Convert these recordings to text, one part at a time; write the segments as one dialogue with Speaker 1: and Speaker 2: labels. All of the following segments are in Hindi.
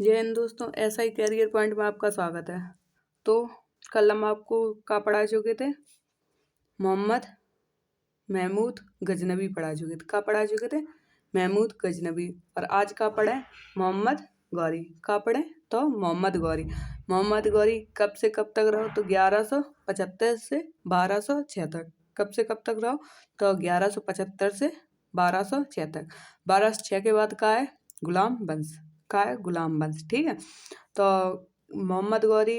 Speaker 1: जय हिंद दोस्तों, ऐसा ही कैरियर पॉइंट में आपका स्वागत है। तो कल हम आपको क्या पढ़ा चुके थे? मोहम्मद महमूद गजनवी पढ़ा चुके थे। क्या पढ़ा चुके थे? महमूद गजनवी। और आज का पढ़े? मोहम्मद गौरी। क्या पढ़े? तो मोहम्मद गौरी। मोहम्मद गौरी कब से कब तक रहो? तो 1175 से 1206 तक। कब से कब तक रहो? तो 1175 से 1206 तक। 1206 के बाद का है? गुलाम वंश। का है? गुलाम वंश। ठीक है। तो मोहम्मद गौरी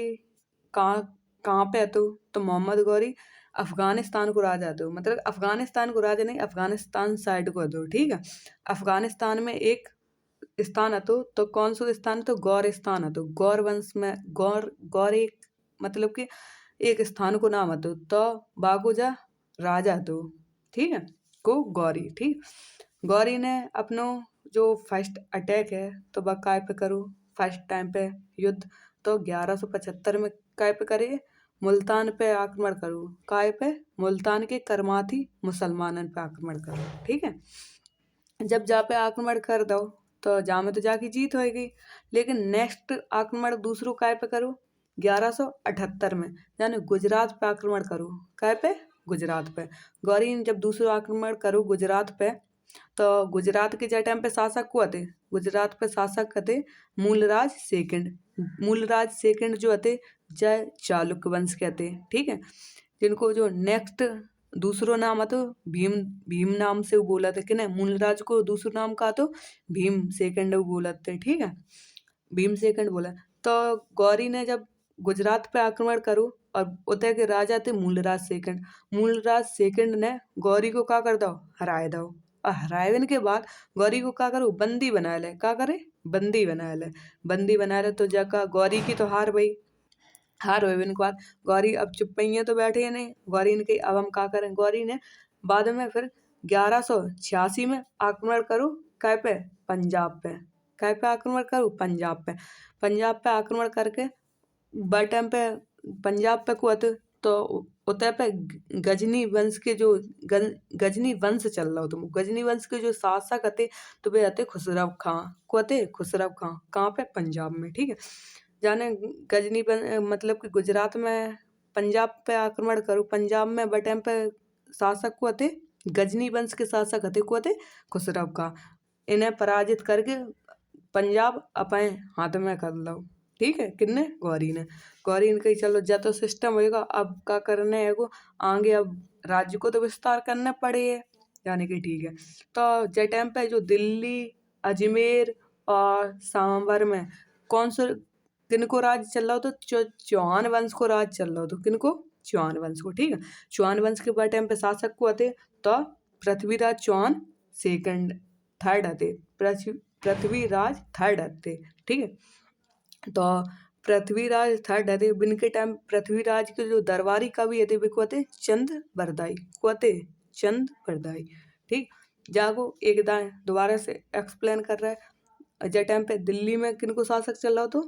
Speaker 1: कहाँ कहाँ पे है? तो मोहम्मद गौरी अफगानिस्तान को राजा है। तो मतलब अफगानिस्तान को राजा नहीं, अफगानिस्तान साइड को है। तो ठीक है। अफगानिस्तान में एक स्थान है। तो कौन सा स्थान है? तो गौर स्थान है। तो गौर वंश में गौर एक मतलब कि एक स्थान को नाम है। तो बागुजा राजा है। तो ठीक है। को गौरी। ठीक। गौरी ने अपनो जो फर्स्ट अटैक है तो वह काय पे करूँ? फर्स्ट टाइम पे युद्ध तो 1175 में काय पे करे? मुल्तान पे आक्रमण करूँ। काय पे? मुल्तान के करमाथी मुसलमानन पे आक्रमण करूँ। ठीक है। जब जा पे आक्रमण कर दो तो जा में तो जाके जीत होएगी, लेकिन नेक्स्ट आक्रमण दूसरों काय पे करूँ? 1178 में यानी गुजरात पे आक्रमण करूँ। काय पे? गुजरात पे। गौरी ने जब दूसरा आक्रमण करूँ गुजरात पे, तो गुजरात के जे टाइम पे शासक हुआ थे, गुजरात पे शासक थे मूलराज सेकंड। मूलराज सेकंड जो थे जय चालुक्य वंश के थे। ठीक है। जिनको जो नेक्स्ट दूसरो नाम है तो भीम भीम नाम से वो बोला था कि नहीं, मूलराज को दूसरा नाम कहा तो भीम सेकंड वो बोला थे। ठीक है। भीम सेकंड बोला। तो गौरी ने जब गुजरात पे आक्रमण करूँ और उतरे के राजा थे मूलराज सेकंड। मूलराज सेकंड ने गौरी को क्या कर दो? हराए दो। और हराए के बाद गौरी को क्या करो? बंदी बना ले। क्या करे? बंदी बना ले। बंदी बना ले तो जगह गौरी की तो हार भई। हार हुए के बाद गौरी अब चुप ही तो बैठे नहीं। गौरी ने कही अब हम क्या करें? गौरी ने बाद में फिर 1186 में आक्रमण करूँ कै पे? पंजाब पे। कै पे आक्रमण करूँ? पंजाब पे। पंजाब पे आक्रमण करके बड़ टाइम पे पंजाब पे कुआ तो उतरे पे गजनी वंश के जो गजनी वंश चल रहा हो, तुम गजनी वंश के जो शासक थे तो वे आते खुसरव खां। को थे खुसरव खां। कहाँ पे? पंजाब में। ठीक है। जाने गजनी मतलब कि गुजरात में पंजाब पे आक्रमण करूँ। पंजाब में बड़ टाइम पे शासक को थे गजनी वंश के शासक थे को थे खुसरव खां। इन्हें पराजित करके पंजाब अपने हाथ में कर लो। ठीक है। किन्ने? गौरी ने। गौरी ने कही चलो जा तो सिस्टम होएगा, अब क्या करने है को आगे अब राज्य को तो विस्तार करना पड़े है। यानी कि ठीक है। तो जे टाइम पे जो दिल्ली, अजमेर और सांभर में कौन सा किनको राज चल रहा हो? तो चौहान वंश को राज चल रहा हो। तो किनको? चौहान वंश को। ठीक है। चौहान वंश के बाद टाइम पे शासक को आते तो पृथ्वीराज चौहान सेकंड थर्ड आते। पृथ्वीराज थर्ड आते। ठीक है। तो पृथ्वीराज थर्ड आते बिनके टाइम पृथ्वीराज के जो दरबारी कवि थे वे को आते चंद बरदाई। को आते चंद बरदाई। ठीक। जागो एक दाएं दोबारा से एक्सप्लेन कर रहा है। जब टाइम पे दिल्ली में किनको शासक चल रहा हो? तो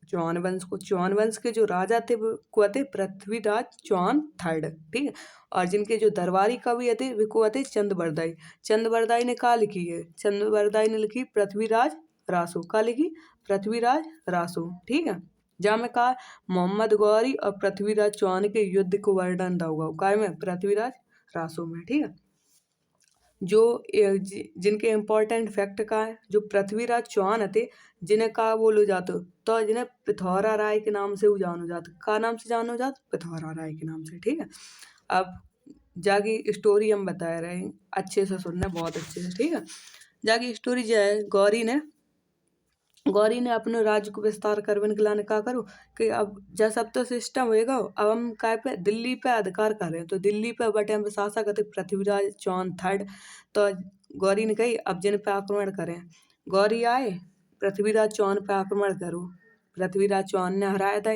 Speaker 1: चौहान वंश को। चौहान वंश के जो राजा थे वो को थे पृथ्वीराज चौहान थर्ड। ठीक है। और जिनके जो दरबारी कवि थे वे को थे चंद बरदाई। चंद बरदाई ने कहा लिखी है? चंद बरदाई ने लिखी पृथ्वीराज रासो। का लिखी? पृथ्वीराज रासो। ठीक है। जहाँ में कहा मोहम्मद गौरी और पृथ्वीराज चौहान के युद्ध को वर्णन होगा काय में? पृथ्वीराज रासो में। ठीक है। जो जिनके इम्पोर्टेंट फैक्ट का है, जो पृथ्वीराज चौहान थे जिन्हें कहा बोलो जातो तो जिन्हें पिथौरा राय के नाम से वो जानो जात। का नाम से जानो जात? पिथौरा राय के नाम से। ठीक है। अब जागी स्टोरी हम बता रहे हैं, अच्छे से सुनना, बहुत अच्छे से। ठीक है। जागी स्टोरी जो है गौरी ने अपने राज्य को विस्तार करने के लिए क्या करो कि अब जैसा अब तो सिस्टम होएगा, अब हम काय पे? दिल्ली पे अधिकार कर रहे हैं। तो दिल्ली पे बटे हम शासक थे पृथ्वीराज चौहान थर्ड। तो गौरी ने कही अब जिन पे आक्रमण करें। गौरी आए पृथ्वीराज चौहान पे आक्रमण करो। पृथ्वीराज चौहान ने हराया था।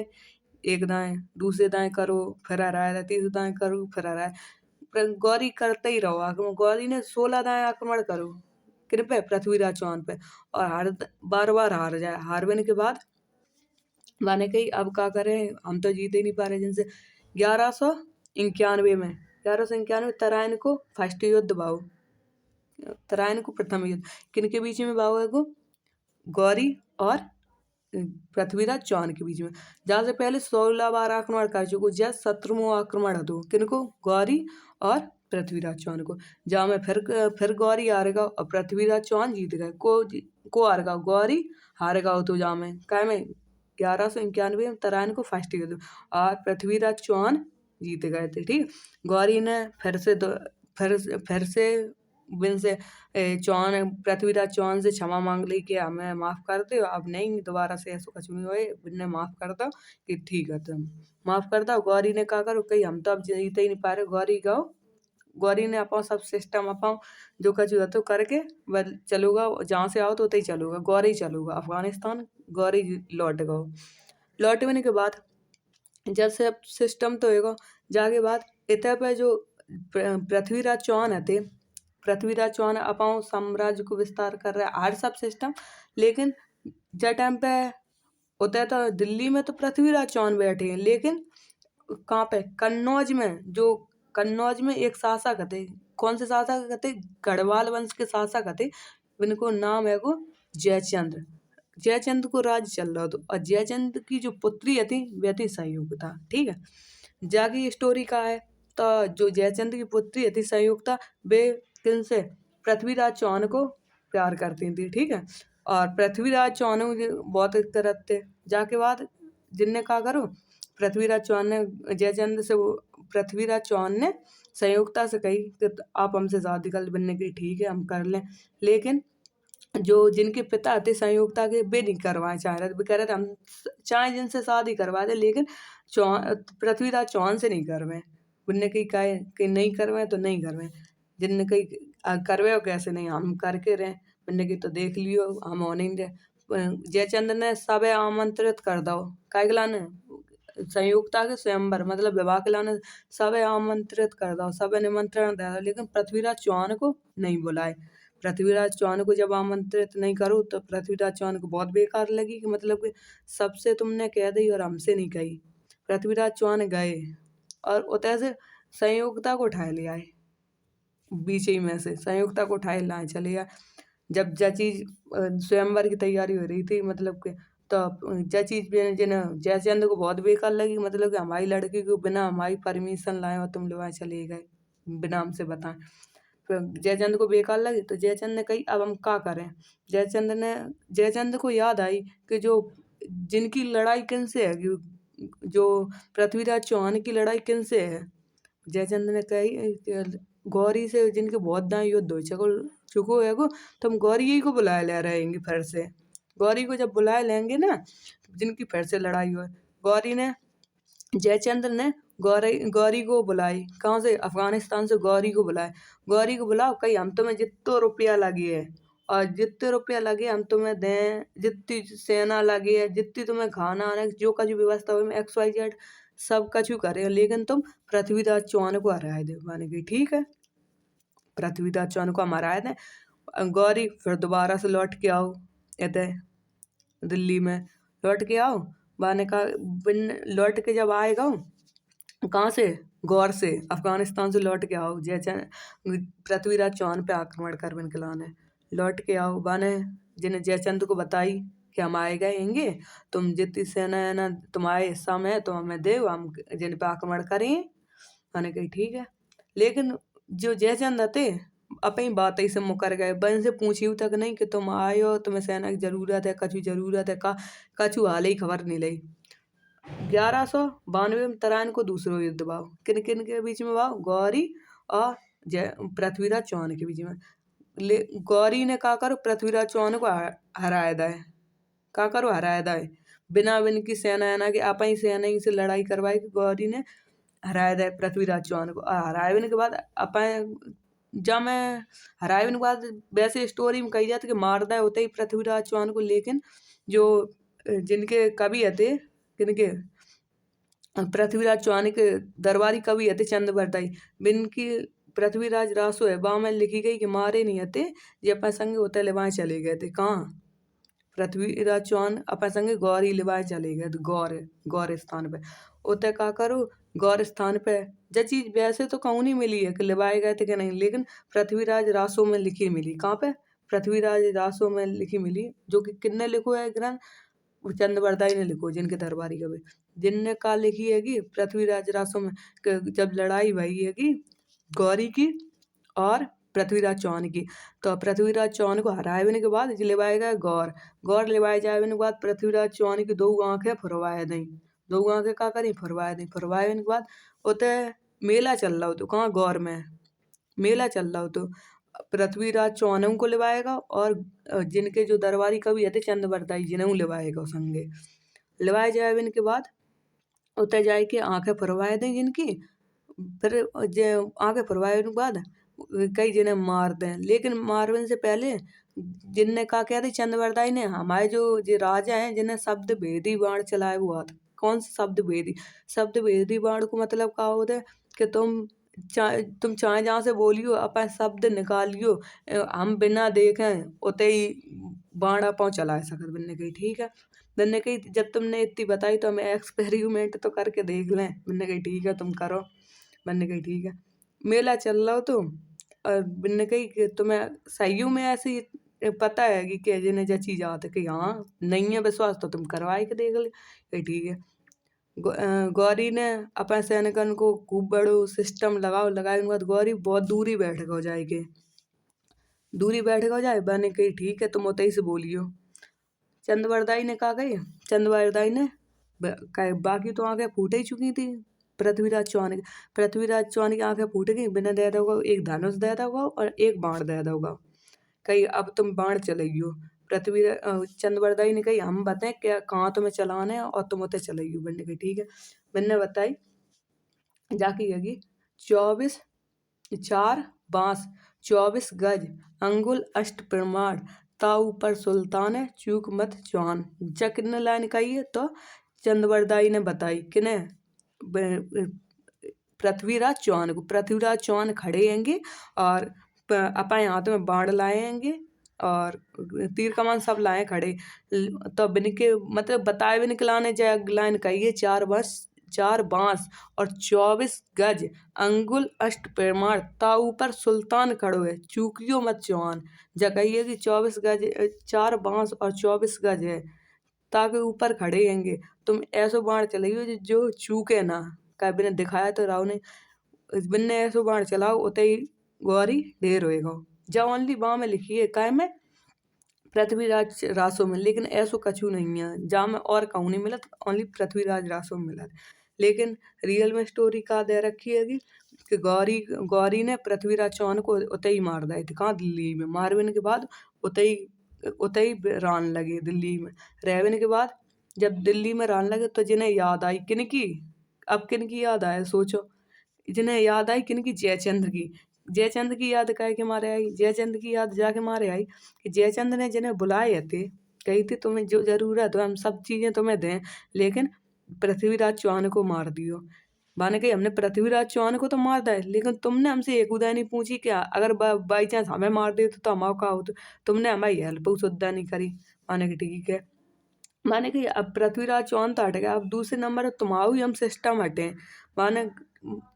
Speaker 1: एक दाएं दूसरे दाएं करो फिर हराया था, तीसरे दाएं करो फिर हराया। गौरी करते ही रहो आक्रमण। गौरी ने 16 दाएं आक्रमण करो किन पे? पृथ्वीराज चौहान पे। और बार बार हार जाए। हारने के बाद मैंने कही अब क्या करें, हम तो जीत ही नहीं पा रहे जिनसे। 1191 में 1191 तराइन को फर्स्ट युद्ध भाव। तराइन को प्रथम युद्ध किन के बीच में भाव है? गौरी और पृथ्वीराज चौहान के बीच में, जहाँ से पहले 16 बार आक्रमण कर चुको। यह 17वां आक्रमण हतो किनको, गौरी और पृथ्वीराज चौहान को। जहाँ में फिर गौरी हार गया और पृथ्वीराज चौहान जीत गए। को हार गया, गौरी हार गया तो जहाँ में क्या में 1191 में तराइन को फर्स्ट किया और पृथ्वीराज चौहान जीत गए थे। ठीक, गौरी ने फिर से बिन से चौहान पृथ्वीराज चौहान से क्षमा मांग ली कि हमें माफ कर दो, अब नहीं दोबारा से ऐसा कुछ नहीं होए, बिन ने माफ कर दो कि ठीक है तुम माफ कर दो। गौरी ने कहा करो कहीं हम तो अब जीत ही नहीं पा रहे। गौरी ने अपना सब सिस्टम अपना जो कुछ हुआ तो करके बस चलूगा, जहाँ से आओ तो उतई चलूगा, गौरी चलूगा अफगानिस्तान। गौरी लौट गओ। लौटने के बाद जब से अब सिस्टम तो होगा जाके बाद इतने पे जो पृथ्वीराज चौहान है थे, पृथ्वीराज चौहान अपना साम्राज्य को विस्तार कर रहा है हर सब सिस्टम। लेकिन जब टाइम पे होता है तो दिल्ली में तो पृथ्वीराज चौहान बैठे हैं, लेकिन कहाँ पे कन्नौज में एक शासक थे। कौन से शासक थे, गढ़वाल वंश के शासक थे। इनको नाम है को जयचंद्र। जयचंद्र को राज चल रहा था और जयचंद्र की जो पुत्री थी वह थी संयुक्ता। ठीक है, जागी स्टोरी का है तो जो जयचंद्र की पुत्री थी संयुक्ता, वे किनसे, पृथ्वीराज चौहान को प्यार करती थी। ठीक है, और पृथ्वीराज चौहान बहुत करत थे। जाके बाद जिनने कहा करो पृथ्वीराज चौहान ने जयचंद्र से पृथ्वीराज चौहान ने संयुक्ता से कही कि आप हमसे शादी कर बनने की, ठीक है हम कर लें। लेकिन जो जिनके पिता थे संयुक्ता के, वे नहीं करवाए चाह रहे थे। वे कह रहे थे हम चाहे जिनसे शादी करवा दे लेकिन पृथ्वीराज चौहान से नहीं करवाए। उनने कही कहे कि नहीं करवाए तो नहीं करवाए। जिनने कही करवे कैसे नहीं, हम करके रहे। उनने की तो देख लियो हम होने नहीं दे। जयचंद्र ने सब आमंत्रित कर दो काय के लाने, संयुक्ता के स्वयंवर मतलब विवाह के लाने सब आमंत्रित कर दो, सब निमंत्रण दे दो, लेकिन पृथ्वीराज चौहान को नहीं बुलाए। पृथ्वीराज चौहान को जब आमंत्रित नहीं करो तो पृथ्वीराज चौहान को बहुत बेकार लगी कि मतलब कि सबसे तुमने कह दी और हमसे नहीं कही। पृथ्वीराज चौहान गए और उतने से संयुक्ता को उठाए ले आए, बीच ही में से संयुक्ता को उठाए लाए चले आए। जब चीज स्वयंवर की तैयारी हो रही थी मतलब कि तो चीज जिन्हें जयचंद्र को बहुत बेकार लगी, मतलब कि हमारी लड़की को बिना हमारी परमिशन लाए और तुम लोग चले गए बिना हमसे बताए। फिर जयचंद्र को बेकार लगी तो जयचंद्र ने कही अब हम क्या करें। जयचंद्र को याद आई कि जो जिनकी लड़ाई किनसे है, जो पृथ्वीराज चौहान की लड़ाई किनसे है। जयचंद्र ने कही गौरी से जिनके बहुत दाएं युद्ध हो चुको है को, तो हम गौरी ही को बुलाए ले रहेंगे फिर से। गौरी को जब बुलाए लेंगे ना जिनकी फिर से लड़ाई हो, जयचंद्र ने गौरी को बुलाई। कहाँ से, अफगानिस्तान से गौरी को बुलाए। गौरी को बुलाओ कही हम तुम्हें जितना रुपया लगे है और जितने रुपया लगे हम तुम्हें दें, जितनी सेना लगी है, जितनी तुम्हें खाना आने जो कुछ व्यवस्था हुई XYZ सब कुछ करे, लेकिन तुम पृथ्वीराज चौहान को हराए दे। माने की ठीक है, पृथ्वीराज चौहान को हम हराए दें। गौरी फिर दोबारा से लौट के आओ इतने दिल्ली में, लौट के आओ। बाने का लौट के जब आएगा कहाँ से, गौर से अफगानिस्तान से लौट के आओ। पृथ्वीराज चौहान पे आक्रमण कर बन के लाने लौट के आओ। बाने जिन्हें जयचंद्र को बताई कि हम आए गएंगे, तुम जितनी सेना है ना तुम्हारे हिस्सा में तो हमें दे, हम जिन पे आक्रमण करें। मैंने कही ठीक है, लेकिन जो जयचंद्र थे अपनी बात ही से मुकर गए। बन से पूछी तक नहीं कि तुम आए हो, तुम्हें सेना की जरूरत है, कछु जरूरत है का, कछु हाल ही खबर नहीं ली। 1192 में तराइन को दूसरा युद्ध भाव किन किन के बीच में भाव, गौरी और पृथ्वीराज चौहान के बीच में। गौरी ने कहा करो पृथ्वीराज चौहान को हराया दाए, कहा करो हराया दाए बिना बिन की सेना है ना कि आप ही सेना ही से लड़ाई करवाई। गौरी ने हराया दाए पृथ्वीराज चौहान को। हराए के बाद जब मैं हराए के बाद वैसे स्टोरी में कही जाती कि मार दाए होते ही पृथ्वीराज चौहान को, लेकिन जो जिनके कवि थे किनके, पृथ्वीराज चौहान के दरबारी कवि थे चंद्रबरदाई, बिनकी पृथ्वीराज रासो है वहाँ में लिखी गई कि मारे नहीं थे, ये अपने संगे होते लिवाए चले गए थे। कहाँ, पृथ्वीराज चौहान अपने संगे गौरी लिवाए चले गए थे, गौर स्थान पे। उते का करो गौर स्थान पे जो चीज वैसे तो कहूँ नहीं मिली है कि लिवाए गए थे कि नहीं, लेकिन पृथ्वीराज रासो में लिखी मिली। कहाँ पे, पृथ्वीराज रासो में लिखी मिली, जो कि किन्ने लिखो है ग्रंथ, चंद्रवरदाई ने लिखो जिनके दरबारी कवि, जिनने का लिखी है कि पृथ्वीराज रासो में जब लड़ाई भई है कि गौरी की और पृथ्वीराज चौहान की, तो पृथ्वीराज चौहान को हराए के बाद लिवाए गए गौर। गौर लिवाए जाए के बाद पृथ्वीराज चौहान की दो आंखें फुरवाए दी। दो आंखें का करी फुरवाए दी। फुरवाए के बाद उते मेला चल रहा हो तो कहाँ गौर में मेला चल रहा हो तो पृथ्वीराज चौहान को लिवाएगा और जिनके जो दरबारी कवि थे चंद्रवरदाई जिन्हें लिवाएगा संगे। लिवाए जाए इनके बाद उतर जाए के आंखें फुरवाए दें जिनकी, फिर जो आंखें फुरवाए के बाद कई जिन्हें मार दें, लेकिन मारने से पहले जिनने कहा क्या थी चंद्रवरदाई ने हमारे जो राजा हैं जिन्हें शब्द भेदी बाण चलाए हुआ था। कौन सा शब्द भेदी बाण को मतलब क्या होता है कि तुम चाहे जहाँ से बोलियो अपन शब्द निकालियो, हम बिना देखें उते ही बाण अपन चला सकत। मैंने कही ठीक है। मैंने कही जब तुमने इतनी बताई तो हमें एक्सपेरिमेंट तो करके देख लें। मैंने कही ठीक है तुम करो। मैंने कही ठीक है। मेला चल रहा हो तो और मैंने कही कि तुम्हें सही में ऐसी पता है कि जिन्हें जो चीज आती कि हाँ नहीं है विश्वास तो तुम करवाए के देख ले। कही ठीक है। गौरी ने अपने सैनिकन को खूब बड़ो सिस्टम लगाए के बाद गौरी बहुत दूरी बैठ हो जाएगी। दूरी बैठ हो जाए मैंने कही ठीक है तुम उतई से बोलियो। चंद्रवरदाई ने कहा गई चंद्रवरदाई ने बाकी तो आंखें फूट ही चुकी थी पृथ्वीराज चौहान की आंखें फूट गई। बिना दे दोगा एक धनुष दे दोगा और एक बाण दे दोगा। कही अब तुम बाण चलाइयो। चंद्रवरदाई ने कही हम बताएं क्या कहाँ तुम्हें चलाना है और तुम उसे चलाइयो। मैंने कही ठीक है। मैंने बताई जाकी है 24 4 बांस 24 गज अंगुल अष्ट प्रमाण ता ऊपर सुल्तान है चूक मत चौहान। कितने लाइन कही है तो चंद्रवरदाई ने बताई किने पृथ्वीराज चौहान को। पृथ्वीराज चौहान खड़े हैंगे और अपने हाथ में बाण लाएंगे और तीर कमान सब लाए खड़े। तो बिनके मतलब बताए भी निकलाने जाए लाइन कही है 4 बांस और 24 गज अंगुल अष्ट प्रमाण ता ऊपर सुल्तान खड़ो है चूकियो मत चौहान। जगह कि 24 गज 4 बांस और 24 गज है ताकि ऊपर खड़े हैंगे। तुम ऐसो बाण चलाइयो जो चूके ना। का बिने दिखाया तो राव ने बिन्ने ऐसो बाण चलाओ उते ही गौरी ढेर होएगा। जब ओनली बाँ में लिखी है काय में पृथ्वीराज रासो में, लेकिन ऐसो कछु नहीं है जहाँ में और कहूँ नहीं मिलत ओनली पृथ्वीराज रासो में मिलत। लेकिन रियल में स्टोरी का दे रखी है कि गौरी ने पृथ्वीराज चौहान को उते ही मार दिए थे। कहाँ दिल्ली में मारने के बाद उते ही रान लगे दिल्ली में। रहने के बाद जब दिल्ली में रान लगे तो जिन्हें याद आई किनकी, अब किनकी याद आए सोचो। जिन्हें याद आई किनकी जयचंद्र की। जयचंद की याद काहे के मारे आई, जयचंद की याद जाके मारे आई कि जयचंद ने जिन्हें बुलाए थे कही थी तुम्हें जो जरूरत हो हम सब चीजें तुम्हें दें, लेकिन पृथ्वीराज चौहान को मार दियो। माने कि हमने पृथ्वीराज चौहान को तो मार दिया लेकिन तुमने हमसे एक उदय नहीं पूछी क्या अगर बाई चांस हमें मार दे तो हमारा का हो। तुमने हमारी हेल्प उद्दा नहीं करी। माने कि ठीक है। माने कि अब पृथ्वीराज चौहान तो हट गया, अब दूसरे नंबर तुम्हारा ही हम सिस्टम हटे। माने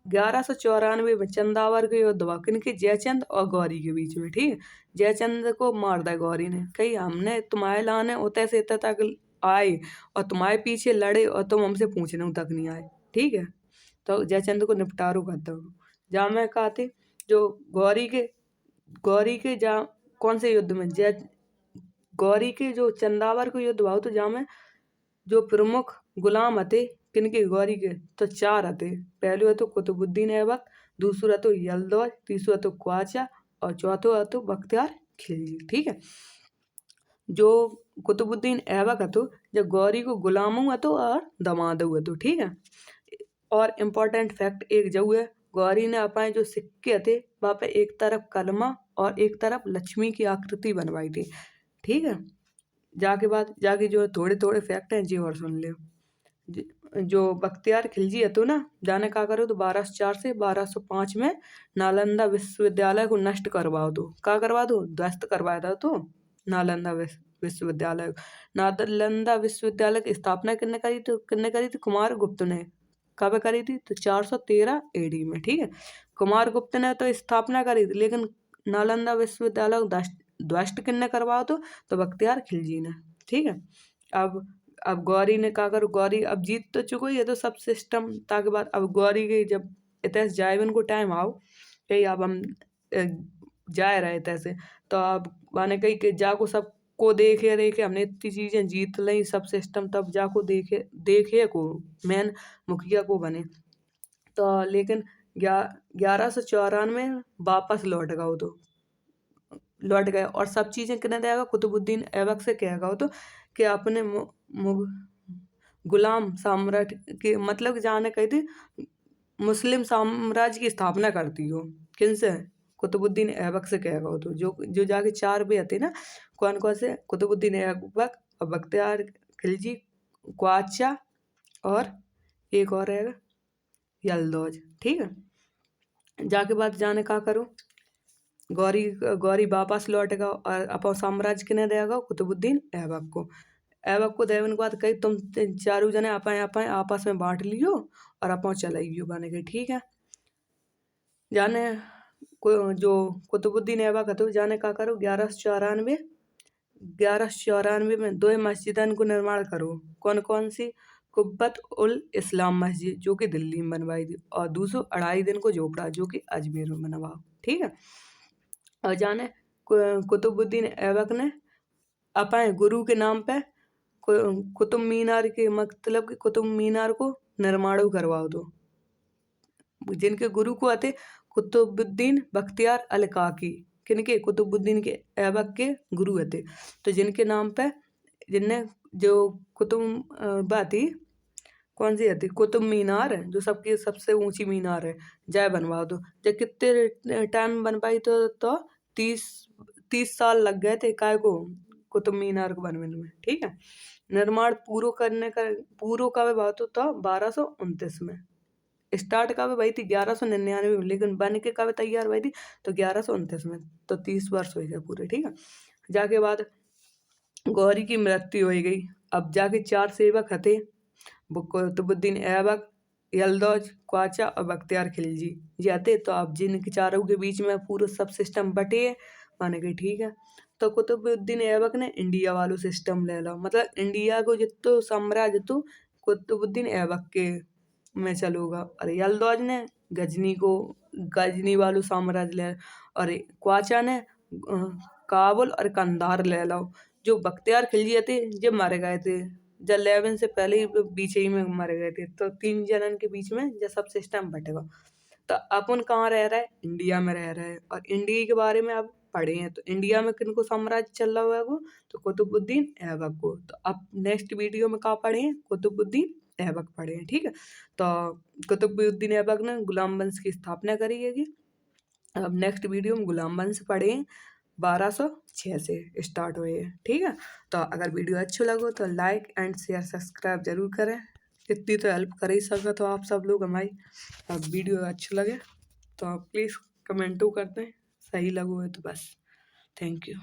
Speaker 1: 1194 में चंदावर के युद्ध हुआ किनके जयचंद और गौरी के बीच में। ठीक, जयचंद को मार दिया गौरी ने। कही हमने तुम्हारे लाने उतने से इतने तक आए और तुम्हारे पीछे लड़े और तुम हमसे पूछने तक नहीं आए। ठीक है, तो जयचंद को निपटारो कर दो। जहाँ मैं कहा थे जो गौरी के जहाँ कौन से युद्ध में गौरी के जो चंदावर को युद्ध हुआ तो जहाँ में जो प्रमुख गुलाम थे किनके गौरी के तो 4 थे। पहले तो कुतुबुद्दीन ऐबक, दूसरा तो यलदौज, तीसरा तो ख्वाजा और चौथा तो बख्तियार खिलजी। ठीक है, जो कुतुबुद्दीन ऐबक हतो जब गौरी को गुलाम हुआ तो और दमाद हुआ तो। ठीक है, और इम्पोर्टेंट फैक्ट एक जो है गौरी ने अपने जो सिक्के थे वहाँ पे एक तरफ कलमा और एक तरफ लक्ष्मी की आकृति बनवाई थी। ठीक है, जाके जो थोड़े थोड़े फैक्ट हैं जी और सुन ले। जो बख्तियार खिलजी है तो ना जाने का करो तो 1204 से 1205 में नालंदा विश्वविद्यालय को नष्ट करवाओ दो। का करवा दो, ध्वस्त करवाया था तो नालंदा विश्वविद्यालय। नालंदा विश्वविद्यालय की स्थापना किन्ने करी थी कुमार गुप्त ने। कब करी थी तो 413 एडी में। ठीक है, कुमार गुप्त ने तो स्थापना करी थी लेकिन नालंदा विश्वविद्यालय को ध्वस्त किन्ने करवाओ तो बख्तियार खिलजी ने। ठीक है, अब अब गौरी ने क्या करो, गौरी अब जीत तो चुको ये तो सब सिस्टम, ताकि बाद अब गौरी के जब इतने जाए उनको टाइम आओ कही अब हम जाए रहे तैसे, तो अब माने कही कि जाको सब को देखे देखे हमने इतनी चीजें जीत ली सब सिस्टम, तब जाको देखे देखे को मेन मुखिया को बने। तो लेकिन 1194 वापस लौट गए, तो लौट गए और सब चीजें किन्हें देगा, कुतुबुद्दीन ऐबक से कहेगा तो कि अपने गुलाम साम्राज्य के मतलब जाने कही थी मुस्लिम साम्राज्य की स्थापना करती हो, किनसे, कुतुबुद्दीन ऐबक से कहेगा तो जो जो जाके 4 भी आते ना, कौन कौन से, कुतुबुद्दीन ऐबक और बख्तियार खिलजी, ख्वाजा और एक और है यलदौज। ठीक है, जाके बाद जाने का करो, गौरी गौरी वापस लौट गया और अपन साम्राज्य किने देगा, कुतुबुद्दीन ऐबक को। ऐबक को देवन के बाद कही तुम चारों जने अपन आपस में बांट लियो और अपन चलाइयो बने गई। ठीक है, जाने जो कुतुबुद्दीन ऐबक है तो जाने का करो, 1194 में 2 मस्जिदन को निर्माण करो, कौन कौन सी, कुब्बत उल इस्लाम मस्जिद जो कि दिल्ली में बनवाई थी, और दूसरो 2.5 दिन को झोपड़ा जो कि अजमेर में बनवाओ। ठीक है, और जाने कुतुबुद्दीन ऐबक ने अपने गुरु के नाम पे कुतुब मीनार के मतलब कि कुतुब मीनार को निर्माण करवाओ दो, जिनके गुरु को आते कुतुबुद्दीन बख्तियार अल काकी, किनके, कुतुबुद्दीन के ऐबक के गुरु थे, तो जिनके नाम पे जिनने जो कुतुब बाती कौन सी आती, कुतुब मीनार है जो सबकी सबसे ऊंची मीनार है, जय बनवा दो। जब कितने टाइम बन पाई तो 30 साल लग गए थे काय को, कुतुब मीनार को बनने में। ठीक है, निर्माण पूरा कब बात हो तो 1229 में, स्टार्ट कब भाई थी 1199 में, लेकिन बन के कब तैयार हुई थी तो 1129 में, तो 30 वर्ष हो गए पूरे। ठीक है, जाके बाद गौरी की मृत्यु हो गई, अब जाके 4 सेवक हथे, कुतुबुद्दीन ऐबक, यलदौज, ख्वाजा और बख्तियार खिलजी ये आते, तो अब जिनके चारों के बीच में पूरा सब सिस्टम बटे माने गई। ठीक है, तो कुतुबुद्दीन ऐबक ने इंडिया वालों सिस्टम ले लो, मतलब इंडिया को जितो साम्राज्य तो कुतुबुद्दीन ऐबक के में चलूगा, और यलदौज ने गजनी वालों साम्राज्य ले, और ख्वाजा ने काबुल और कंधार ले लो। जो बख्तियार खिलजी थे जब मारे गए थे, जब 11 से पहले ही बीच ही में मर गए थे, तो 3 जनन के बीच में जब सब सिस्टम बटेगा। तो अपन कहाँ रह रहा है, इंडिया में रह रहा है, और इंडिया के बारे में अब पढ़े हैं, तो इंडिया में किनको साम्राज्य चल रहा है तो कुतुबुद्दीन ऐबक को। तो अब नेक्स्ट वीडियो में कहाँ पढ़े हैं, कुतुबुद्दीन ऐबक पढ़े हैं। ठीक है, तो कुतुबुद्दीन ऐबक ने गुलाम वंश की स्थापना करी है। अब नेक्स्ट वीडियो में गुलाम वंश पढ़े हैं 1206 से स्टार्ट हुए हैं। ठीक है, तो अगर वीडियो अच्छी लगो तो लाइक एंड शेयर सब्सक्राइब जरूर करें, इतनी तो हेल्प कर ही सके तो आप सब लोग हमारी। अब वीडियो अच्छी लगे तो आप प्लीज़ कमेंटो कर दें, सही लगो है तो बस। Thank you.